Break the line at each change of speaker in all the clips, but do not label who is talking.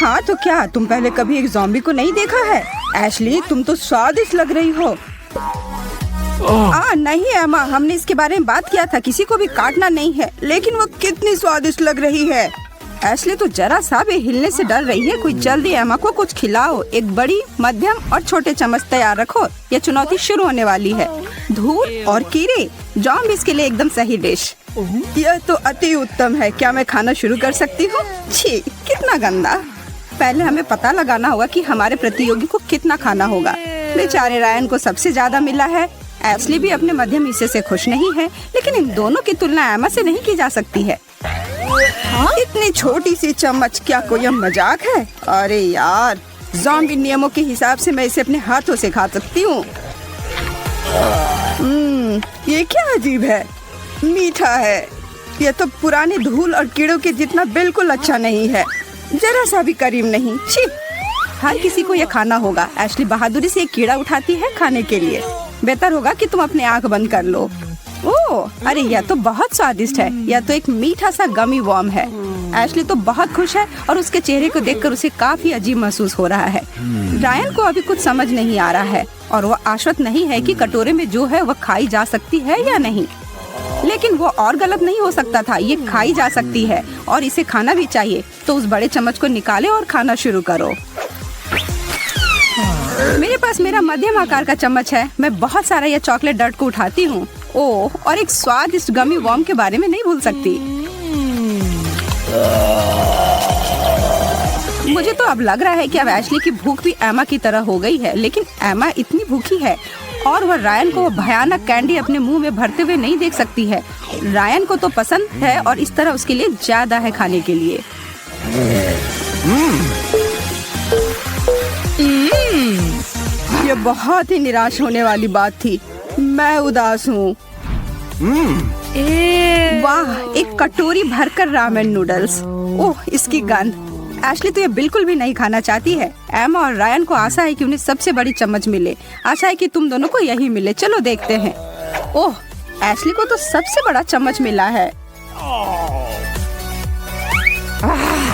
हाँ तो क्या तुम पहले कभी एक ज़ॉम्बी को नहीं देखा है? एशली तुम तो स्वादिष्ट लग रही हो। नहीं एमा, हमने इसके बारे में बात किया था, किसी को भी काटना नहीं है। लेकिन वो कितनी स्वादिष्ट लग रही है। एशली तो जरा सा भी हिलने से डर रही है। कोई जल्दी एमा को कुछ खिलाओ। एक बड़ी, मध्यम और छोटे चम्मच तैयार रखो, यह चुनौती शुरू होने वाली है। धूल और कीड़े, ज़ॉम्बीज़ के लिए एकदम सही डिश। यह तो अति उत्तम है। क्या मैं खाना शुरू कर सकती हूँ? छी, कितना गंदा। पहले हमें पता लगाना होगा कि हमारे प्रतियोगी को कितना खाना होगा। बेचारे रायन को सबसे ज्यादा मिला है। एशली भी अपने मध्यम हिस्से से खुश नहीं है, लेकिन इन दोनों की तुलना एमा से नहीं की जा सकती है। इतनी छोटी सी चम्मच, क्या कोई मजाक है? अरे यार, ज़ॉम्बी नियमों के हिसाब से मैं इसे अपने हाथों से खा सकती हूँ। ये क्या अजीब है, मीठा है। यह तो पुराने धूल और कीड़ों के जितना बिल्कुल अच्छा नहीं है, जरा सा भी करीब नहीं। छी, हर किसी को यह खाना होगा। एशली बहादुरी से एक कीड़ा उठाती है खाने के लिए। बेहतर होगा कि तुम अपने आंख बंद कर लो। ओह, अरे यह तो बहुत स्वादिष्ट है। यह तो एक मीठा सा गमी वर्म है। एशली तो बहुत खुश है और उसके चेहरे को देखकर उसे काफी अजीब महसूस हो रहा है। रायन को अभी कुछ समझ नहीं आ रहा है और वो आश्वस्त नहीं है कि कटोरे में जो है वह खाई जा सकती है या नहीं। लेकिन वो और गलत नहीं हो सकता था। ये खाई जा सकती है और इसे खाना भी चाहिए। तो उस बड़े चम्मच को निकाले और खाना शुरू करो। मेरे पास मेरा मध्यम आकार का चम्मच है। मैं बहुत सारा यह चॉकलेट डर्ट को उठाती हूँ। ओह, और एक स्वादिष्ट गमी वर्म के बारे में नहीं भूल सकती। मुझे तो अब लग रहा है कि अब एशली की भूख भी एमा की तरह हो गई है। लेकिन एमा इतनी भूखी है और वह रायन को भयानक कैंडी अपने मुंह में भरते हुए नहीं देख सकती है। रायन को तो पसंद है और इस तरह उसके लिए ज्यादा है खाने के लिए। ये बहुत ही निराश होने वाली बात थी। मैं उदास हूँ। वाह, एक कटोरी भरकर रामेन नूडल्स। ओह, इसकी गंध। एशली तो ये बिल्कुल भी नहीं खाना चाहती है। एमा और रायन को आशा है कि उन्हें सबसे बड़ी चम्मच मिले। आशा है कि तुम दोनों को यही मिले। चलो देखते हैं। ओह, एशली को तो सबसे बड़ा चम्मच मिला है।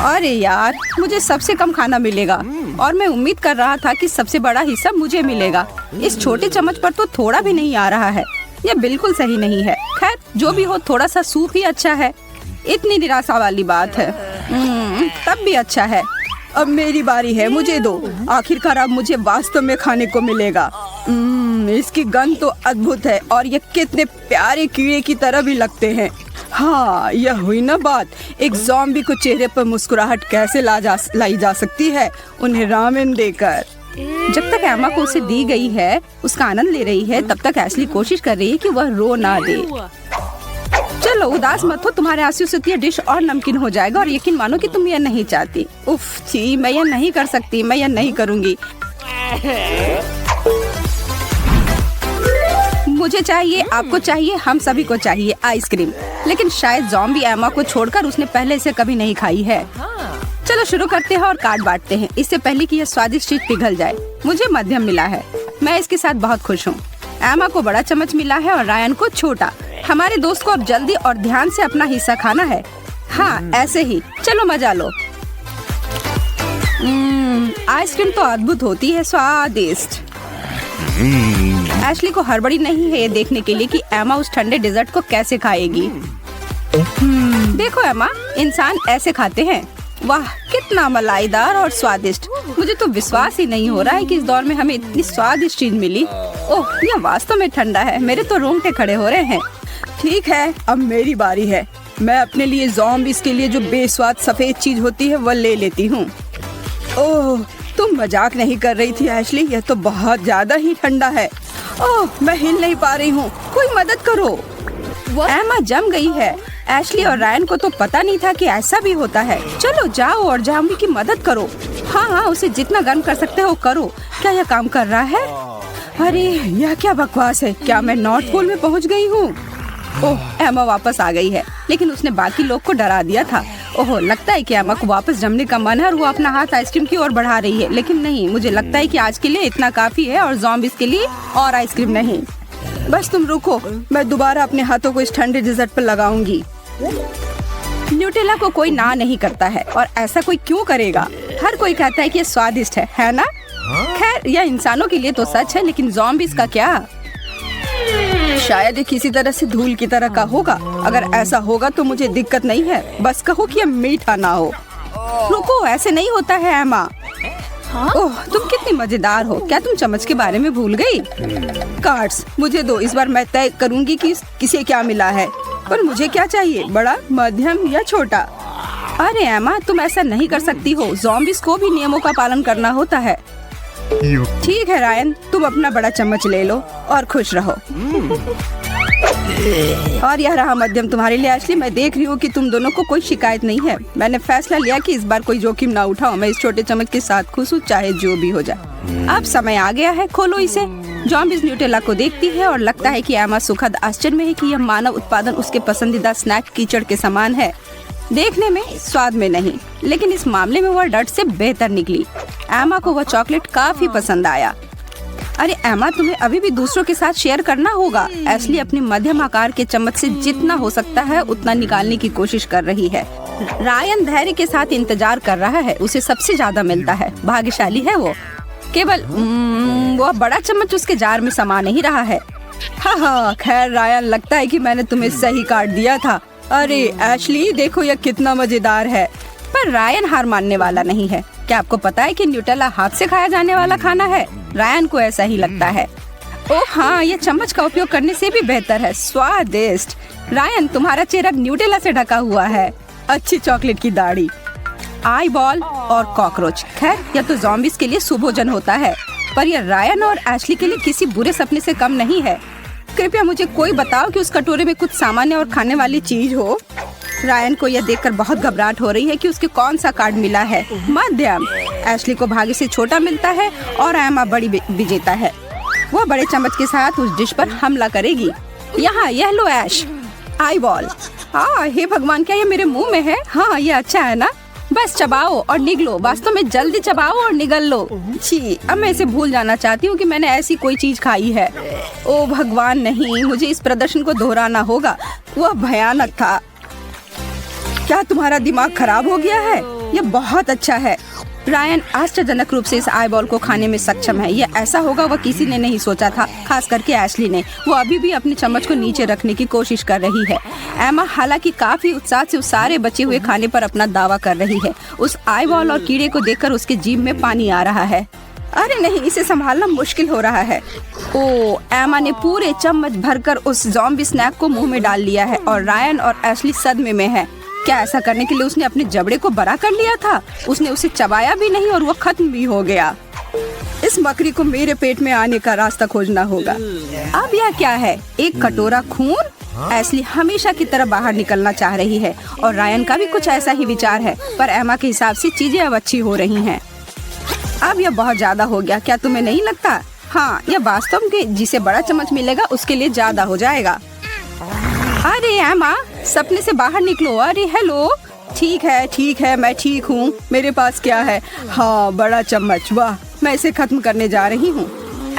अरे यार, मुझे सबसे कम खाना मिलेगा और मैं उम्मीद कर रहा था कि सबसे बड़ा हिस्सा मुझे मिलेगा। इस छोटे चम्मच पर तो थोड़ा भी नहीं आ रहा है। यह बिल्कुल सही नहीं है। खैर, जो भी हो, थोड़ा सा सूप ही अच्छा है। इतनी निराशा वाली बात है। तब भी अच्छा है। अब मेरी बारी है, मुझे दो। आखिरकार अब मुझे वास्तव में खाने को मिलेगा। इसकी गंध तो अद्भुत है और ये कितने प्यारे कीड़े की तरह भी लगते हैं। हाँ, यह हुई ना बात। एक ज़ॉम्बी को चेहरे पर मुस्कुराहट कैसे लाई जा सकती है, उन्हें रामेन देकर। जब तक एमा को उसे दी गई है उसका आनंद ले रही है, तब तक एशली कोशिश कर रही है कि वह रो ना दे। चलो उदास मत हो, तुम्हारे आंसू से यह डिश और नमकीन हो जाएगा और यकीन मानो कि तुम यह नहीं चाहती। उफ, छी, मैं यह नहीं कर सकती। मैं यह नहीं करूँगी। मुझे चाहिए, आपको चाहिए, हम सभी को चाहिए आइसक्रीम। लेकिन शायद ज़ॉम्बी एमा को छोड़कर उसने पहले से कभी नहीं खाई है। चलो शुरू करते हैं और काट बांटते हैं, इससे पहले कि यह स्वादिष्ट चीज पिघल जाए। मुझे मध्यम मिला है। मैं इसके साथ बहुत खुश हूँ। एमा को बड़ा चम्मच मिला है और रायन को छोटा। हमारे दोस्त को अब जल्दी और ध्यान से अपना हिस्सा खाना है। हाँ, ऐसे ही। चलो मजा लो। आइसक्रीम तो अद्भुत होती है, स्वादिष्ट। एशली को हड़बड़ी नहीं है ये देखने के लिए कि एमा उस ठंडे डेजर्ट को कैसे खाएगी। देखो एमा, इंसान ऐसे खाते हैं। वाह, कितना मलाईदार और स्वादिष्ट। मुझे तो विश्वास ही नहीं हो रहा है कि इस दौर में हमें इतनी स्वादिष्ट चीज मिली। ओह, यह वास्तव में ठंडा है। मेरे तो रोंगटे खड़े हो रहे हैं। ठीक है, अब मेरी बारी है। मैं अपने लिए ज़ॉम्बीज़ के लिए जो बेस्वाद सफेद चीज होती है वह ले लेती हूँ। ओह, तुम मजाक नहीं कर रही थी एशली? यह तो बहुत ज्यादा ही ठंडा है। ओह, मैं हिल नहीं पा रही हूँ। कोई मदद करो। एमा जम गई है। एशली और रायन को तो पता नहीं था कि ऐसा भी होता है। चलो जाओ और ज़ॉम्बी की मदद करो। हाँ हाँ, उसे जितना गर्म कर सकते हो करो। क्या यह काम कर रहा है? अरे यह क्या बकवास है। क्या मैं नॉर्थ पोल में पहुँच गई हूँ? ओह, एमा वापस आ गई है, लेकिन उसने बाकी लोग को डरा दिया था। ओह, लगता है कि एमा को वापस जमने का मन है और वो अपना हाथ आइसक्रीम की ओर बढ़ा रही है। लेकिन नहीं, मुझे लगता है कि आज के लिए इतना काफी है और ज़ॉम्बीज़ के लिए और आइसक्रीम नहीं। बस तुम रुको, मैं दोबारा अपने हाथों को इस ठंडे डेजर्ट पर लगाऊंगी। न्यूटेला को कोई ना नहीं करता है और ऐसा कोई क्यों करेगा? हर कोई कहता है कि ये स्वादिष्ट है ना? खैर यह इंसानों के लिए तो सच है, लेकिन ज़ॉम्बीज़ का क्या? शायद ये किसी तरह से धूल की तरह का होगा। अगर ऐसा होगा तो मुझे दिक्कत नहीं है, बस कहो कि ये मीठा ना हो। रुको, ऐसे नहीं होता है एमा। ओह, तुम कितनी मजेदार हो। क्या तुम चम्मच के बारे में भूल गई? कार्ड्स मुझे दो, इस बार मैं तय करूंगी कि किसे क्या मिला है। पर मुझे क्या चाहिए, बड़ा, मध्यम या छोटा? अरे एमा, तुम ऐसा नहीं कर सकती हो। ज़ॉम्बीज़ को भी नियमों का पालन करना होता है। ठीक है रायन, तुम अपना बड़ा चम्मच ले लो और खुश रहो। और यह रहा मध्यम तुम्हारे लिए एशली। मैं देख रही हूँ कि तुम दोनों को कोई शिकायत नहीं है। मैंने फैसला लिया कि इस बार कोई जोखिम ना उठाऊं। मैं इस छोटे चम्मच के साथ खुश हूँ, चाहे जो भी हो जाए। अब समय आ गया है, खोलो इसे। ज़ॉम्बीज़ न्यूटेला को देखती है और लगता है कि एमा सुखद आश्चर्य में है कि यह मानव उत्पादन उसके पसंदीदा स्नैक कीचड़ के समान है। देखने में, स्वाद में नहीं, लेकिन इस मामले में वह डट से बेहतर निकली। एमा को वह चॉकलेट काफी पसंद आया। अरे एमा, तुम्हें अभी भी दूसरों के साथ शेयर करना होगा। एशली अपनी मध्यम आकार के चम्मच से जितना हो सकता है उतना निकालने की कोशिश कर रही है। रायन धैर्य के साथ इंतजार कर रहा है। उसे सबसे ज्यादा मिलता है। भाग्यशाली है वो। केवल वह बड़ा चम्मच उसके जार में समा नहीं रहा है। हाँ, खैर रायन, लगता है कि मैंने तुम्हें सही काट दिया था। अरे एशली, देखो यह कितना मजेदार है। पर रायन हार मानने वाला नहीं है। क्या आपको पता है कि न्यूटेला हाथ से खाया जाने वाला खाना है? रायन को ऐसा ही लगता है। ओह हाँ, यह चम्मच का उपयोग करने से भी बेहतर है। स्वादिष्ट। रायन, तुम्हारा चेहरा न्यूटेला से ढका हुआ है। अच्छी चॉकलेट की दाढ़ी, आई बॉल और कॉकरोच। खैर यह तो ज़ॉम्बीज़ के लिए सुभोजन होता है, पर यह रायन और एशली के लिए किसी बुरे सपने से कम नहीं है। कृपया मुझे कोई बताओ कि उस कटोरे में कुछ सामान्य और खाने वाली चीज हो। रायन को यह देखकर बहुत घबराहट हो रही है कि उसके कौन सा कार्ड मिला है। मध्यम। एशली को भाग्य से छोटा मिलता है और एमा बड़ी विजेता है। वह बड़े चम्मच के साथ उस डिश पर हमला करेगी। यहाँ, यह लो ऐश, आई बॉल। हाँ, हे भगवान, क्या ये मेरे मुंह में है? हाँ, ये अच्छा है ना? बस चबाओ और निगलो। वास्तव में जल्दी चबाओ और निगल लो। छी, अब मैं इसे भूल जाना चाहती हूँ कि मैंने ऐसी कोई चीज खाई है। ओ भगवान, नहीं, मुझे इस प्रदर्शन को दोहराना होगा। वह भयानक था। क्या तुम्हारा दिमाग खराब हो गया है? यह बहुत अच्छा है। रायन आश्चर्यजनक रूप से इस आई बॉल को खाने में सक्षम है। यह ऐसा होगा वह किसी ने नहीं सोचा था, खास करके एशली ने। वो अभी भी अपने चम्मच को नीचे रखने की कोशिश कर रही है। एमा हालांकि काफी उत्साह से उस सारे बचे हुए खाने पर अपना दावा कर रही है। उस आई बॉल और कीड़े को देखकर उसके जीभ में पानी आ रहा है। अरे नहीं, इसे संभालना मुश्किल हो रहा है। ओ, एमा ने पूरे चम्मच भरकर उस ज़ॉम्बी स्नैक को मुंह में डाल लिया है और रायन और एशली सदमे में है। क्या ऐसा करने के लिए उसने अपने जबड़े को बड़ा कर लिया था? उसने उसे चबाया भी नहीं और वो खत्म भी हो गया। इस मकड़ी को मेरे पेट में आने का रास्ता खोजना होगा। अब यह क्या है? एक कटोरा खून? एशली हमेशा की तरह बाहर निकलना चाह रही है और रायन का भी कुछ ऐसा ही विचार है, पर एमा के हिसाब से चीजें अब अच्छी हो रही हैं। अब यह बहुत ज्यादा हो गया, क्या तुम्हें नहीं लगता? हाँ, यह वास्तव में जिसे बड़ा चम्मच मिलेगा उसके लिए ज्यादा हो जाएगा। अरे एमा, सपने से बाहर निकलो। अरे हेलो। ठीक है, मैं ठीक हूँ। मेरे पास क्या है? हाँ, बड़ा चम्मच। वाह, मैं इसे खत्म करने जा रही हूँ।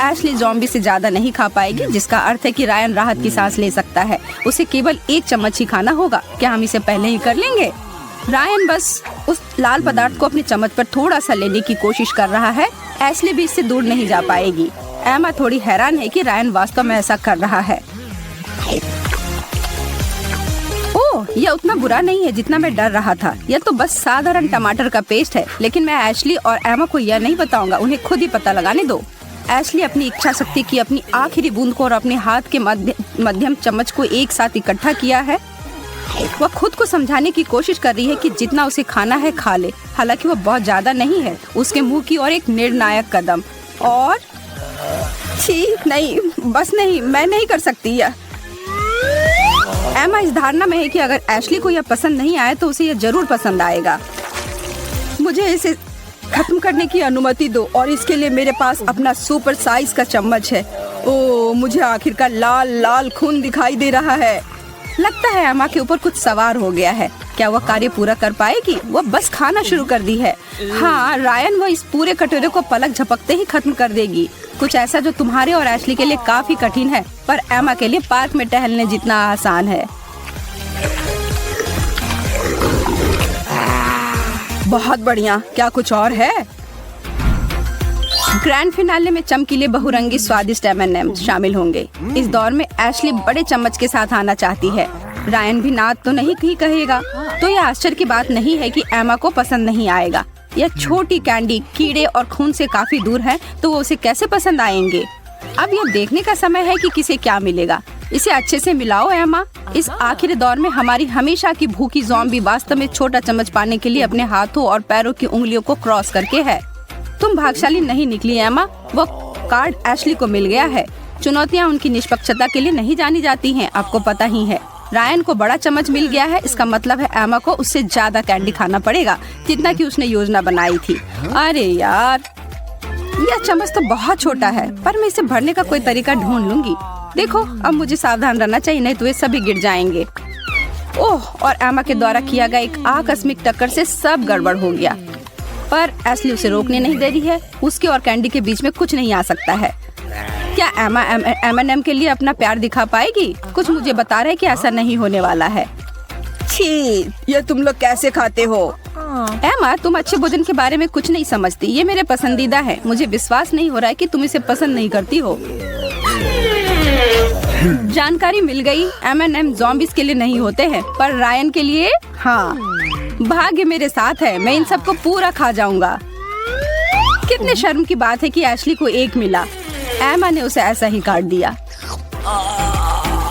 एशली ज़ॉम्बी से ज्यादा नहीं खा पाएगी, जिसका अर्थ है कि रायन राहत की सांस ले सकता है। उसे केवल एक चम्मच ही खाना होगा। क्या हम इसे पहले ही कर लेंगे? रायन बस उस लाल पदार्थ को अपने चम्मच पर थोड़ा सा लेने की कोशिश कर रहा है। एशली भी इससे दूर नहीं जा पाएगी। एमा थोड़ी हैरान है कि रायन वास्तव में ऐसा कर रहा है। यह उतना बुरा नहीं है जितना मैं डर रहा था। यह तो बस साधारण टमाटर का पेस्ट है, लेकिन मैं एशली और एमा को यह नहीं बताऊंगा। उन्हें खुद ही पता लगाने दो। एशली अपनी इच्छा शक्ति की अपनी आखिरी बूंद को और अपने हाथ के मध्यम चम्मच को एक साथ इकट्ठा किया है। वह खुद को समझाने की कोशिश कर रही है कि जितना उसे खाना है खा ले। हालांकि वह बहुत ज्यादा नहीं है। उसके मुंह की ओर एक निर्णायक कदम। और ठीक नहीं, बस नहीं, मैं नहीं कर सकती यह। एमा इस धारणा में है कि अगर एशली को यह पसंद नहीं आए तो उसे यह जरूर पसंद आएगा। मुझे इसे खत्म करने की अनुमति दो और इसके लिए मेरे पास अपना सुपर साइज का चम्मच है। ओ, मुझे आखिरकार लाल लाल खून दिखाई दे रहा है। लगता है एमा के ऊपर कुछ सवार हो गया है। क्या वह कार्य पूरा कर पाएगी? वह बस खाना शुरू कर दी है। हाँ रायन, वह इस पूरे कटोरे को पलक झपकते ही खत्म कर देगी। कुछ ऐसा जो तुम्हारे और एशली के लिए काफी कठिन है, पर एमा के लिए पार्क में टहलने जितना आसान है। बहुत बढ़िया। क्या कुछ और है? ग्रैंड फिनाले में चमकीले बहुरंगी स्वादिष्ट M&M शामिल होंगे। इस दौर में एशली बड़े चम्मच के साथ आना चाहती है। रायन भी ना तो नहीं ही कहेगा, तो यह आश्चर्य की बात नहीं है कि एमा को पसंद नहीं आएगा। यह छोटी कैंडी कीड़े और खून से काफी दूर है, तो वो उसे कैसे पसंद आएंगे? अब यह देखने का समय है कि किसे क्या मिलेगा। इसे अच्छे से मिलाओ एमा। इस आखिरी दौर में हमारी हमेशा की भूखी ज़ॉम्बी वास्तव में छोटा चम्मच पाने के लिए अपने हाथों और पैरों की उंगलियों को क्रॉस करके है। तुम भाग्यशाली नहीं निकली एमा। वो कार्ड एशली को मिल गया है। चुनौतियाँ उनकी निष्पक्षता के लिए नहीं जानी जाती हैं, आपको पता ही है। रायन को बड़ा चम्मच मिल गया है, इसका मतलब है एमा को उससे ज्यादा कैंडी खाना पड़ेगा जितना कि उसने योजना बनाई थी। अरे यार, यह चम्मच तो बहुत छोटा है, पर मैं इसे भरने का कोई तरीका ढूंढ लूंगी। देखो, अब मुझे सावधान रहना चाहिए, नहीं तो वे सभी गिर जाएंगे। ओह, और एमा के द्वारा किया गया एक आकस्मिक टक्कर से सब गड़बड़ हो गया। पर एशली उसे रोकने नहीं दे रही है। उसके और कैंडी के बीच में कुछ नहीं आ सकता है। क्या एमा M&M के लिए अपना प्यार दिखा पाएगी? कुछ मुझे बता रहे कि ऐसा नहीं होने वाला है। छी, ये तुम लोग कैसे खाते हो? एमा, तुम अच्छे भोजन के बारे में कुछ नहीं समझती। ये मेरे पसंदीदा है। मुझे विश्वास नहीं हो रहा है कि तुम इसे पसंद नहीं करती हो। जानकारी मिल गई। M&M ज़ॉम्बीज़ के लिए नहीं होते हैं, पर रायन के लिए हाँ। भाग्य मेरे साथ है, मैं इन सबको पूरा खा जाऊंगा। कितने शर्म की बात है कि एशली को एक मिला। एमा ने उसे ऐसा ही काट दिया,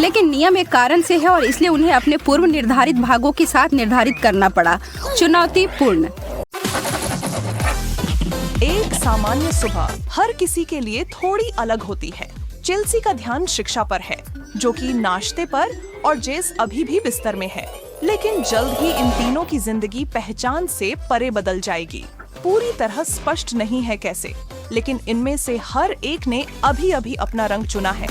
लेकिन नियम एक कारण से है और इसलिए उन्हें अपने पूर्व निर्धारित भागों के साथ निर्धारित करना पड़ा। चुनौतीपूर्ण।
एक सामान्य सुबह हर किसी के लिए थोड़ी अलग होती है। चेल्सी का ध्यान शिक्षा पर है, जो कि नाश्ते पर, और जेस अभी भी बिस्तर में है। लेकिन जल्द ही इन तीनों की जिंदगी पहचान से परे बदल जाएगी। पूरी तरह स्पष्ट नहीं है कैसे, लेकिन इनमें से हर एक ने अभी अभी अपना रंग चुना है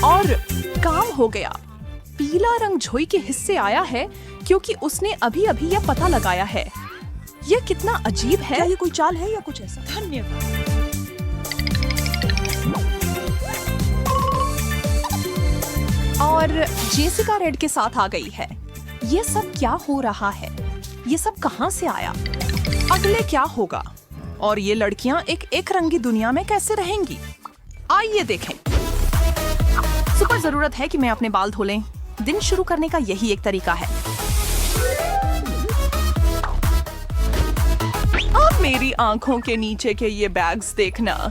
और काम हो गया। पीला रंग जोई के हिस्से आया है क्योंकि उसने अभी अभी यह पता लगाया है। यह कितना अजीब है।
क्या ये कोई चाल है या कुछ ऐसा?
धन्यवाद। और जेसिका रेड के साथ आ गई है। ये सब क्या हो रहा है? ये सब कहां से आया? अगले क्या होगा? और ये लड़कियां एक रंगी दुनिया में कैसे रहेंगी? आइए देखें। सुपर जरूरत है कि मैं अपने बाल धो लें। दिन शुरू करने का यही एक तरीका है। अब मेरी आंखों के नीचे के ये बैग्स देखना।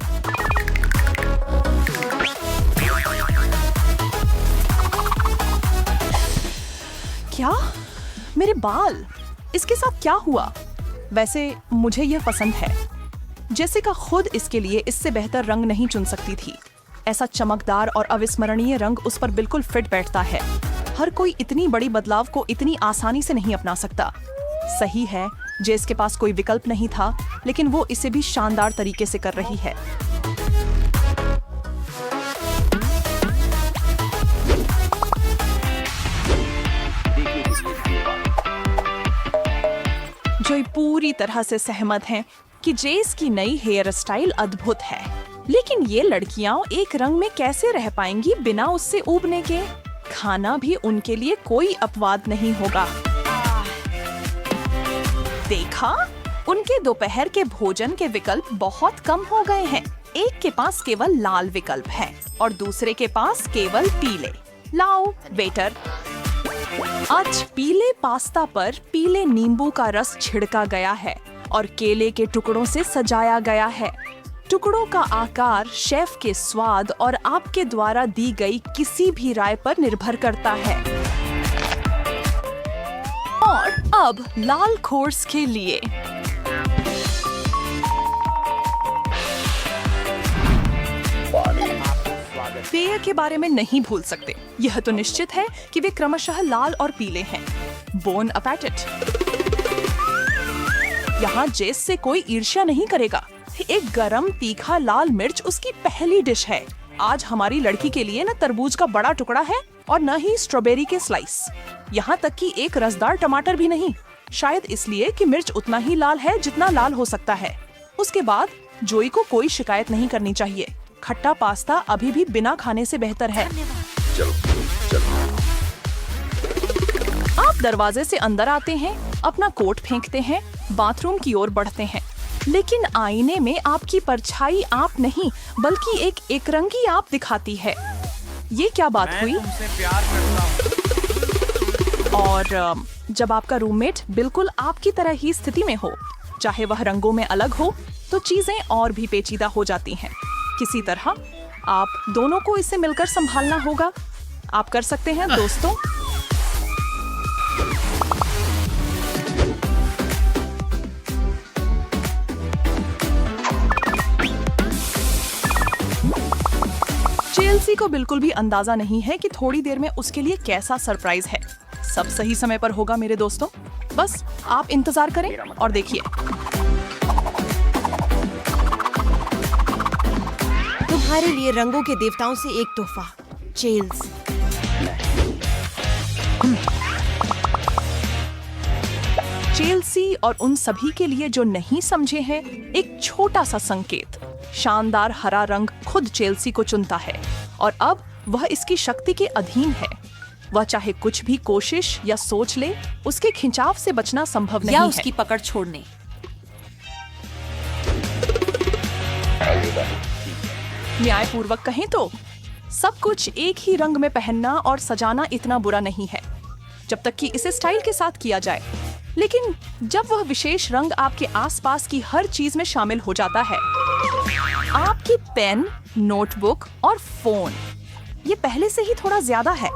क्या? मेरे बाल? इसके साथ क्या हुआ? वैसे मुझे यह पसंद है। जेसिका खुद इसके लिए इससे बेहतर रंग नहीं चुन सकती थी। ऐसा चमकदार और अविस्मरणीय रंग उस पर बिल्कुल फिट बैठता है। हर कोई इतनी बड़ी बदलाव को इतनी आसानी से नहीं अपना सकता। सही है, जेस के पास कोई विकल्प नहीं था, लेकिन वो इसे भी शानदार तरीके से कर रही है। जोई पूरी तरह से सहमत हैं कि जेस की नई हेयर स्टाइल अद्भुत है, लेकिन ये लड़कियां एक रंग में कैसे रह पाएंगी बिना उससे ऊबने के? खाना भी उनके लिए कोई अपवाद नहीं होगा। देखा, उनके दोपहर के भोजन के विकल्प बहुत कम हो गए हैं। एक के पास केवल लाल विकल्प है और दूसरे के पास केवल पीले। लाओ वेटर। आज पीले पास्ता पर पीले नींबू का रस छिड़का गया है और केले के टुकड़ों से सजाया गया है। टुकड़ों का आकार शेफ के स्वाद और आपके द्वारा दी गई किसी भी राय पर निर्भर करता है। और अब लाल कोर्स के लिए पेय के बारे में नहीं भूल सकते। यह तो निश्चित है कि वे क्रमशः लाल और पीले हैं। बोन अपेटिट। यहाँ जेस से कोई ईर्ष्या नहीं करेगा। एक गरम तीखा लाल मिर्च उसकी पहली डिश है। आज हमारी लड़की के लिए न तरबूज का बड़ा टुकड़ा है और न ही स्ट्रॉबेरी के स्लाइस। यहाँ तक कि एक रसदार टमाटर भी नहीं, शायद इसलिए कि मिर्च उतना ही लाल है जितना लाल हो सकता है। उसके बाद जोई को कोई शिकायत नहीं करनी चाहिए। खट्टा पास्ता अभी भी बिना खाने से बेहतर है।
चलो।
आप दरवाजे से अंदर आते हैं, अपना कोट फेंकते हैं, बाथरूम की ओर बढ़ते हैं, लेकिन आईने में आपकी परछाई आप नहीं बल्कि एक एकरंगी आप दिखाती है। ये क्या बात हुई?
तुमसे प्यार करता हूँ।
और जब आपका रूममेट बिल्कुल आपकी तरह ही स्थिति में हो, चाहे वह रंगों में अलग हो, तो चीजें और भी पेचीदा हो जाती हैं। किसी तरह आप दोनों को इसे मिलकर संभालना होगा। आप कर सकते हैं दोस्तों। चेल्सी को बिल्कुल भी अंदाजा नहीं है कि थोड़ी देर में उसके लिए कैसा सरप्राइज है। सब सही समय पर होगा मेरे दोस्तों, बस आप इंतजार करें और देखिए।
तुम्हारे लिए रंगों के देवताओं से एक तोहफा, चेल्स।
चेल्सी और उन सभी के लिए जो नहीं समझे हैं, एक छोटा सा संकेत। शानदार हरा रंग खुद चेल्सी को चुनता है और अब वह इसकी शक्ति के अधीन है। वह चाहे कुछ भी कोशिश या सोच ले, उसके खिंचाव से बचना संभव नहीं
या
है।
उसकी पकड़ छोड़ने।
न्यायपूर्वक कहें तो सब कुछ एक ही रंग में पहनना और सजाना इतना बुरा नहीं है, जब तक कि इसे स्टाइल के साथ किया जाए। लेकिन जब वह विशेष रंग आपके आसपास की हर चीज में शामिल हो जाता है, आपकी पेन, नोटबुक और फोन, ये पहले से ही थोड़ा ज्यादा है।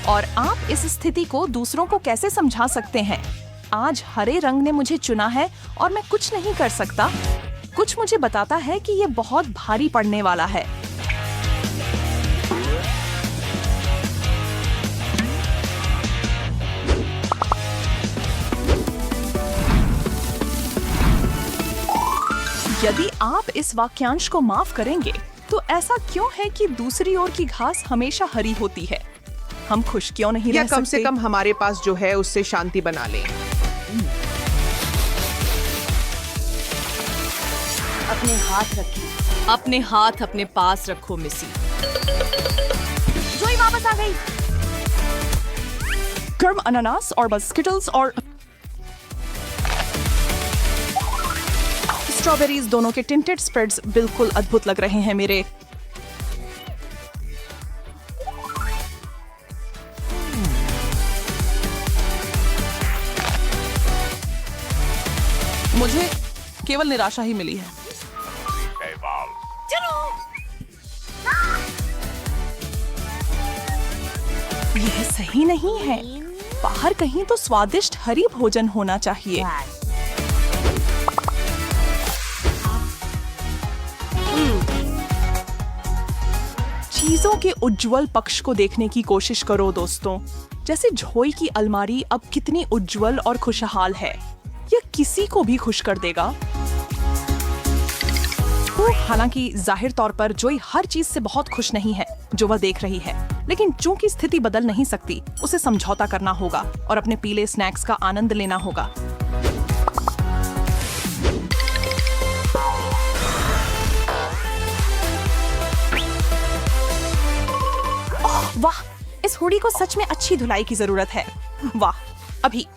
और आप इस स्थिति को दूसरों को कैसे समझा सकते हैं? आज हरे रंग ने मुझे चुना है और मैं कुछ नहीं कर सकता। कुछ मुझे बताता है कि ये बहुत भारी पड़ने वाला है। यदि आप इस वाक्यांश को माफ करेंगे, तो ऐसा क्यों है कि दूसरी ओर की घास हमेशा हरी होती है? हम खुश क्यों नहीं
या
रह
कम
सकते?
से कम हमारे पास जो है उससे शांति बना लें।
अपने हाथ रखिए। अपने हाथ अपने पास रखो मिसी। जोई वापस आ गई।
गर्म अनानास और बस स्किटल्स और स्ट्रॉबेरीज दोनों के टिंटेड स्प्रेड्स बिल्कुल अद्भुत लग रहे हैं मेरे। मुझे केवल निराशा ही मिली है। यह सही नहीं है। बाहर कहीं तो स्वादिष्ट हरी भोजन होना चाहिए। चीजों के उज्जवल पक्ष को देखने की कोशिश करो दोस्तों। जैसे जोई की अलमारी अब कितनी उज्जवल और खुशहाल है। यह किसी को भी खुश कर देगा। हालांकि जाहिर तौर पर जोई हर चीज से बहुत खुश नहीं है जो वह देख रही है, लेकिन चूंकि स्थिति बदल नहीं सकती, उसे समझौता करना होगा और अपने पीले स्नैक्स का आनंद लेना होगा। ओह वाह, इस हुडी को सच में अच्छी धुलाई की जरूरत है। वाह, अभी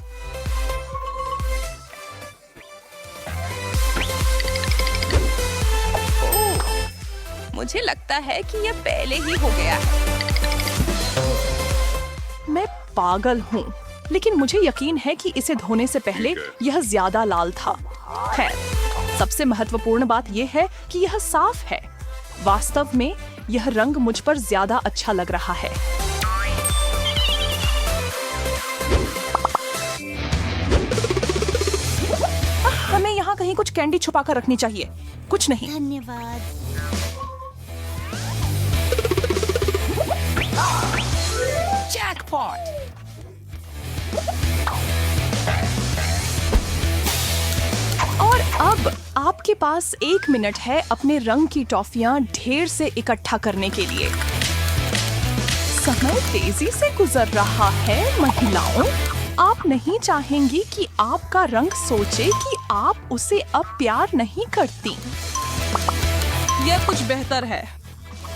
मुझे लगता है कि यह पहले ही हो गया है। मैं पागल हूँ, लेकिन मुझे यकीन है कि इसे धोने से पहले यह ज्यादा लाल था। खैर, सबसे महत्वपूर्ण बात यह है कि यह साफ है। वास्तव में यह रंग मुझ पर ज्यादा अच्छा लग रहा है। हमें यहाँ कहीं कुछ कैंडी छुपा कर रखनी चाहिए। कुछ नहीं।
धन्यवाद।
जैकपॉट। और अब आपके पास 1 मिनट है अपने रंग की टॉफियां ढेर से इकट्ठा करने के लिए। समय तेजी से गुजर रहा है महिलाओं। आप नहीं चाहेंगी कि आपका रंग सोचे कि आप उसे अब प्यार नहीं करती।
यह कुछ बेहतर है।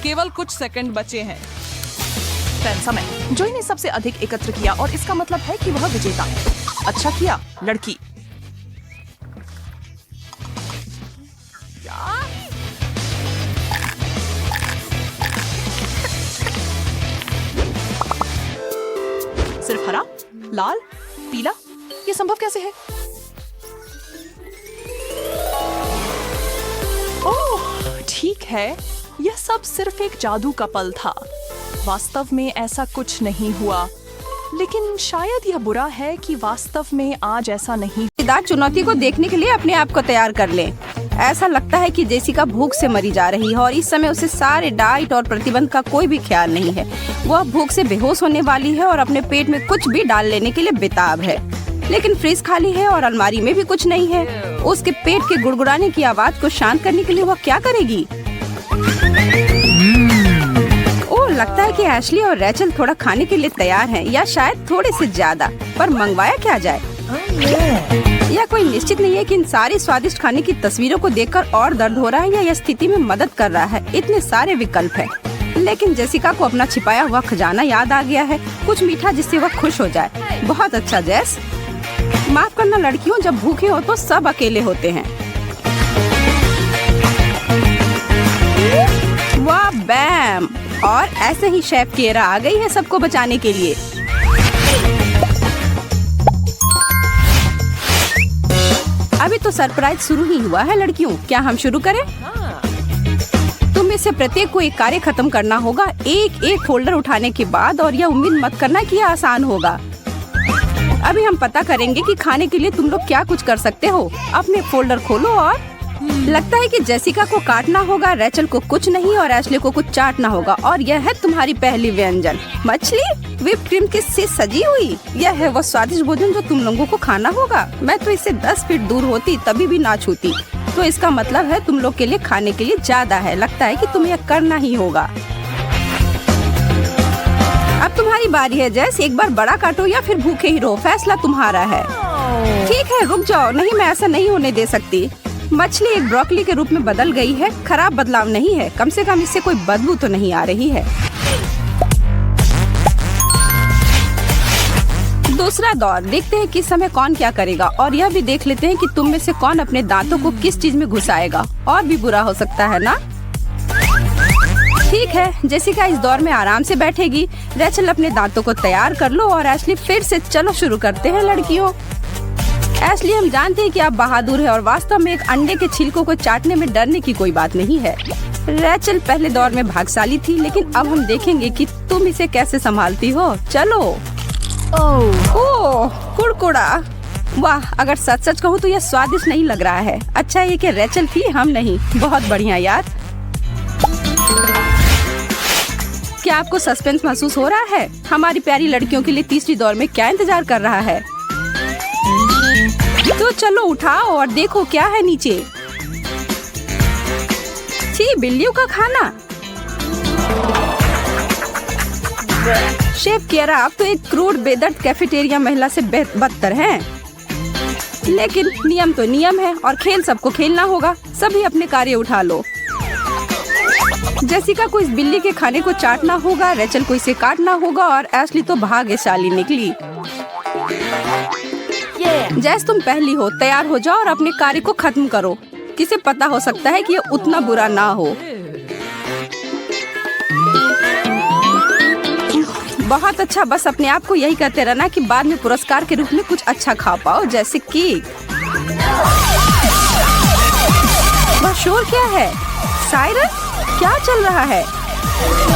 केवल कुछ सेकंड बचे हैं।
सस्पेंस समय। जोई ने सबसे अधिक एकत्र किया और इसका मतलब है कि वह विजेता है। अच्छा किया लड़की। सिर्फ हरा, लाल, पीला, ये संभव कैसे है? ओह, ठीक है, यह सब सिर्फ एक जादू का पल था। वास्तव में ऐसा कुछ नहीं हुआ, लेकिन शायद यह बुरा है कि वास्तव में आज ऐसा नहीं।
मजेदार चुनौती को देखने के लिए अपने आप को तैयार कर लें। ऐसा लगता है कि जेसिका भूख से मरी जा रही है और इस समय उसे सारे डाइट और प्रतिबंध का कोई भी ख्याल नहीं है। वह भूख से बेहोश होने वाली है और अपने पेट में कुछ भी डाल लेने के लिए बेताब है। लेकिन फ्रिज खाली है और अलमारी में भी कुछ नहीं है। उसके पेट के गुड़गुड़ाने की आवाज को शांत करने के लिए वह क्या करेगी? ओह, लगता है कि एशली और रैचल थोड़ा खाने के लिए तैयार हैं, या शायद थोड़े से ज्यादा। पर मंगवाया क्या जाए? यह कोई निश्चित नहीं है कि इन सारे स्वादिष्ट खाने की तस्वीरों को देखकर और दर्द हो रहा है या यह स्थिति में मदद कर रहा है। इतने सारे विकल्प हैं। लेकिन जेसिका को अपना छिपाया हुआ खजाना याद आ गया है, कुछ मीठा जिससे वह खुश हो जाए। बहुत अच्छा जेस। माफ करना लड़कियों, जब भूखे हो तो सब अकेले होते हैं। वाह, बैम! और ऐसे ही शेफ केरा आ गई है सबको बचाने के लिए। अभी तो सरप्राइज शुरू ही हुआ है लड़कियों। क्या हम शुरू करें? तुम में से प्रत्येक को एक कार्य खत्म करना होगा एक एक फोल्डर उठाने के बाद, और यह उम्मीद मत करना कि यह आसान होगा। अभी हम पता करेंगे कि खाने के लिए तुम लोग क्या कुछ कर सकते हो। अपने फोल्डर खोलो और लगता है कि जेसिका को काटना होगा, रैचल को कुछ नहीं और एशले को कुछ चाटना होगा। और यह है तुम्हारी पहली व्यंजन, मछली व्हिप क्रीम के से सजी हुई। यह है वो स्वादिष्ट भोजन जो तुम लोगों को खाना होगा। मैं तो इससे 10 फीट दूर होती तभी भी ना छूती। तो इसका मतलब है तुम लोग के लिए खाने के लिए ज्यादा है। लगता है कि तुम्हें यह करना ही होगा। अब तुम्हारी बारी है जैस। एक बार बड़ा काटो या फिर भूखे ही रहो, फैसला तुम्हारा है। ठीक है, रुक जाओ। नहीं, मैं ऐसा नहीं होने दे सकती। मछली एक ब्रोकली के रूप में बदल गई है। खराब बदलाव नहीं है, कम से कम इससे कोई बदबू तो नहीं आ रही है। दूसरा दौर, देखते हैं किस समय कौन क्या करेगा, और यह भी देख लेते हैं कि तुम में से कौन अपने दांतों को किस चीज में घुसाएगा। और भी बुरा हो सकता है ना? ठीक है, जेसिका इस दौर में आराम से बैठेगी। रैचल अपने दांतों को तैयार कर लो और एशली फिर से चलो शुरू करते हैं लड़कियों। एशली, हम जानते हैं कि आप बहादुर है और वास्तव में एक अंडे के छिलकों को चाटने में डरने की कोई बात नहीं है। रैचल पहले दौर में भाग्यशाली थी, लेकिन अब हम देखेंगे कि तुम इसे कैसे संभालती हो। चलो। ओह, कुड़कुड़ा। वाह, अगर सच सच कहूँ तो यह स्वादिष्ट नहीं लग रहा है। अच्छा है कि रैचल थी, हम नहीं। बहुत बढ़िया यार। क्या आपको सस्पेंस महसूस हो रहा है? हमारी प्यारी लड़कियों के लिए तीसरी दौर में क्या इंतजार कर रहा है? तो चलो उठाओ और देखो क्या है नीचे। छी, बिल्लियों का खाना। शेफ केरा, आप तो एक क्रूड बेदर्द कैफेटेरिया महिला से बदतर हैं। लेकिन नियम तो नियम है और खेल सबको खेलना होगा। सभी अपने कार्य उठा लो। जेसिका को इस बिल्ली के खाने को चाटना होगा, रैचल को इसे काटना होगा और एशली तो भाग्यशाली निकली। जैस, तुम पहली हो। तैयार हो जाओ और अपने कार्य को खत्म करो। किसे पता हो सकता है कि ये उतना बुरा ना हो। बहुत अच्छा, बस अपने आप को यही कहते रहना कि बाद में पुरस्कार के रूप में कुछ अच्छा खा पाओ, जैसे केक। वह शोर क्या है? सायरन, क्या चल रहा है?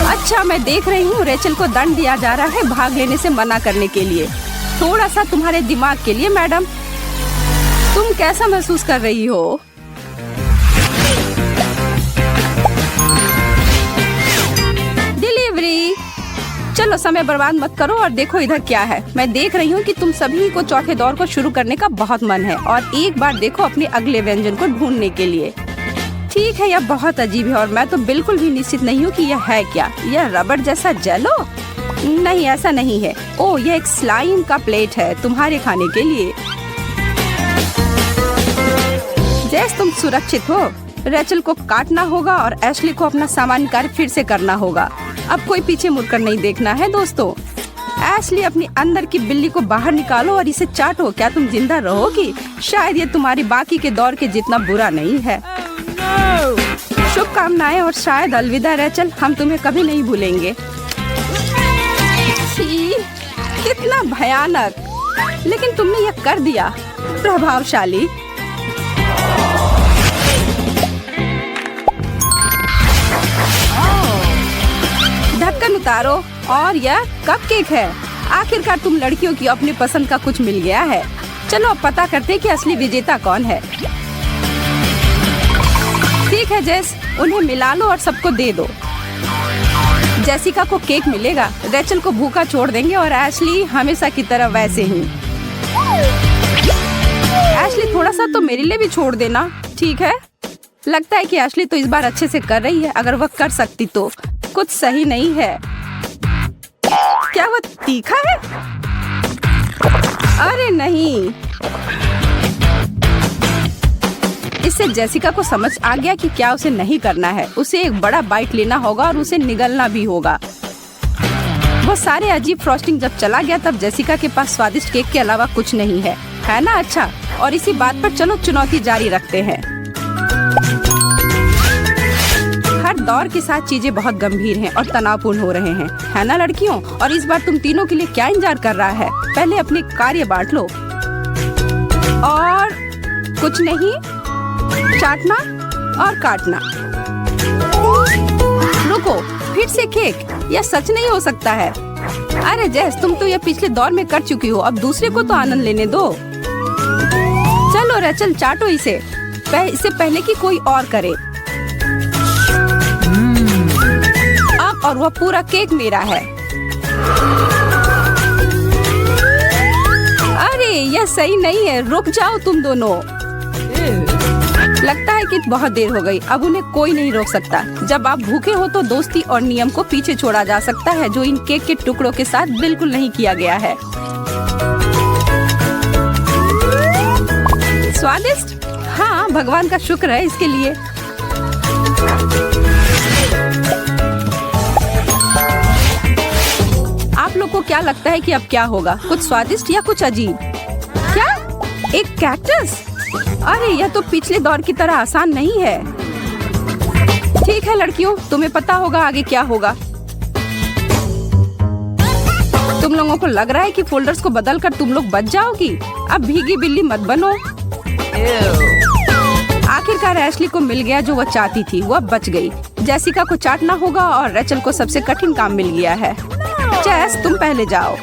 अच्छा, मैं देख रही हूँ रैचल को दंड दिया जा रहा है भाग लेने से मना करने के लिए। थोड़ा सा तुम्हारे दिमाग के लिए मैडम। तुम कैसा महसूस कर रही हो? डिलीवरी। चलो, समय बर्बाद मत करो और देखो इधर क्या है। मैं देख रही हूँ कि तुम सभी को चौथे दौर को शुरू करने का बहुत मन है और एक बार देखो अपने अगले व्यंजन को ढूंढने के लिए। ठीक है, यह बहुत अजीब है और मैं तो बिल्कुल भी निश्चित नहीं हूँ कि यह है क्या। यह रबड़ जैसा जेलो? नहीं, ऐसा नहीं है। ओह, यह एक स्लाइम का प्लेट है तुम्हारे खाने के लिए। जैस, तुम सुरक्षित हो। रैचल को काटना होगा और एशली को अपना सामान्य कार्य फिर से करना होगा। अब कोई पीछे मुड़कर नहीं देखना है दोस्तों। एशली, अपनी अंदर की बिल्ली को बाहर निकालो और इसे चाटो। क्या तुम जिंदा रहोगी? शायद ये तुम्हारी बाकी के दौर के जितना बुरा नहीं है। शुभकामनाएं और शायद अलविदा रेचल, हम तुम्हें कभी नहीं भूलेंगे। छी, कितना भयानक, लेकिन तुमने यह कर दिया। प्रभावशाली। ढक्कन उतारो और यह कपकेक है। आखिरकार तुम लड़कियों की अपनी पसंद का कुछ मिल गया है। चलो अब पता करते हैं कि असली विजेता कौन है। ठीक है जेस, उन्हें मिला लो और सबको दे दो। जेसिका को केक मिलेगा, रेचल को भूखा छोड़ देंगे और एशली हमेशा की तरह वैसे ही। एशली, थोड़ा सा तो मेरे लिए भी छोड़ देना। ठीक है, लगता है कि एशली तो इस बार अच्छे से कर रही है। अगर वह कर सकती तो। कुछ सही नहीं है। क्या वह तीखा है? अरे नहीं। इससे जेसिका को समझ आ गया कि क्या उसे नहीं करना है। उसे एक बड़ा बाइट लेना होगा और उसे निगलना भी होगा। वो सारे अजीब फ्रॉस्टिंग जब चला गया तब जेसिका के पास स्वादिष्ट केक के अलावा कुछ नहीं है ना? अच्छा, और इसी बात पर चलो चुनौती जारी रखते हैं। हर दौर के साथ चीजें बहुत गंभीर हैं और तनावपूर्ण हो रहे हैं, है ना लड़कियों? और इस बार तुम तीनों के लिए क्या इंतजार कर रहा है? पहले अपने कार्य बांट लो। और कुछ नहीं, चाटना और काटना। रुको, फिर से केक? यह सच नहीं हो सकता है। अरे जेस, तुम तो यह पिछले दौर में कर चुकी हो, अब दूसरे को तो आनंद लेने दो। चलो रेचल, चाटो इसे इससे पहले कि कोई और करे। अब और वह पूरा केक मेरा है। अरे यह सही नहीं है, रुक जाओ तुम दोनों। लगता है कि बहुत देर हो गई, अब उन्हें कोई नहीं रोक सकता। जब आप भूखे हो तो दोस्ती और नियम को पीछे छोड़ा जा सकता है, जो इन केक के टुकड़ों के साथ बिल्कुल नहीं किया गया है। स्वादिष्ट? हाँ, भगवान का शुक्र है इसके लिए। आप लोग को क्या लगता है कि अब क्या होगा? कुछ स्वादिष्ट या कुछ अजीब? क्या? एक कैक्टस? अरे यह तो पिछले दौर की तरह आसान नहीं है। ठीक है लड़कियों, तुम्हें पता होगा आगे क्या होगा। तुम लोगों को लग रहा है कि फोल्डर्स को बदलकर तुम लोग बच जाओगी? अब भीगी बिल्ली मत बनो। आखिरकार एशली को मिल गया जो वह चाहती थी, वह बच गई। जेसिका को चाटना होगा और रेचल को सबसे कठिन काम मिल गया है। जेस, तुम पहले जाओ।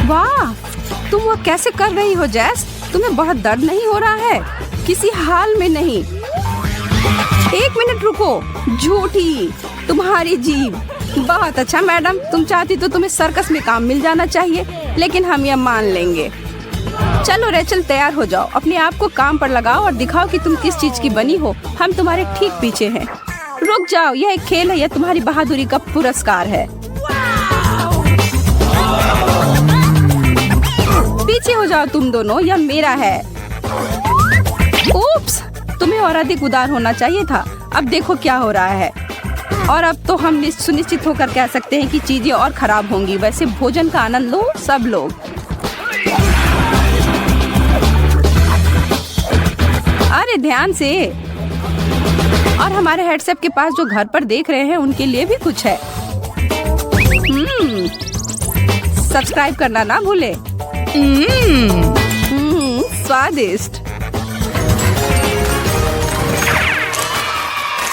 वाह, तुम वह कैसे कर रही हो जेस? तुम्हें बहुत दर्द नहीं हो रहा है? किसी हाल में नहीं। एक मिनट रुको, झूठी, तुम्हारी जीभ। बहुत अच्छा मैडम, तुम चाहती तो तुम्हें सर्कस में काम मिल जाना चाहिए, लेकिन हम यह मान लेंगे। चलो रेचल, तैयार हो जाओ, अपने आप को काम पर लगाओ और दिखाओ कि तुम किस चीज की बनी हो। हम तुम्हारे ठीक पीछे हैं। रुक जाओ, यह एक खेल है, यह तुम्हारी बहादुरी का पुरस्कार है। पीछे हो जाओ तुम दोनों, यह मेरा है। उप्स, तुम्हें और अधिक उदार होना चाहिए था। अब देखो क्या हो रहा है। और अब तो हम सुनिश्चित होकर कह सकते हैं कि चीजें और खराब होंगी। वैसे भोजन का आनंद लो सब लोग। अरे ध्यान से। और हमारे हेडसेट के पास जो घर पर देख रहे हैं उनके लिए भी कुछ है। सब्सक्राइब करना ना भूले। स्वादिष्ट।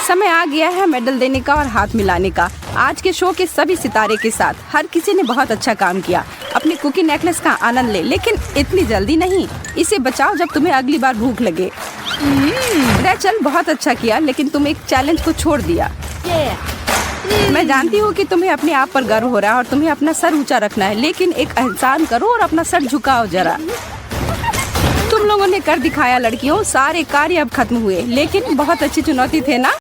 समय आ गया है मेडल देने का और हाथ मिलाने का। आज के शो के सभी सितारे के साथ हर किसी ने बहुत अच्छा काम किया। अपने कुकी नेकलेस का आनंद ले, लेकिन इतनी जल्दी नहीं। इसे बचाओ जब तुम्हें अगली बार भूख लगे। रेचल, बहुत अच्छा किया, लेकिन तुम एक चैलेंज को छोड़ दिया। मैं जानती हूँ कि तुम्हें अपने आप पर गर्व हो रहा है और तुम्हें अपना सर ऊंचा रखना है, लेकिन एक एहसान करो और अपना सर झुकाओ जरा। तुम लोगों ने कर दिखाया लड़कियों, सारे कार्य अब खत्म हुए, लेकिन बहुत अच्छी चुनौती थे ना।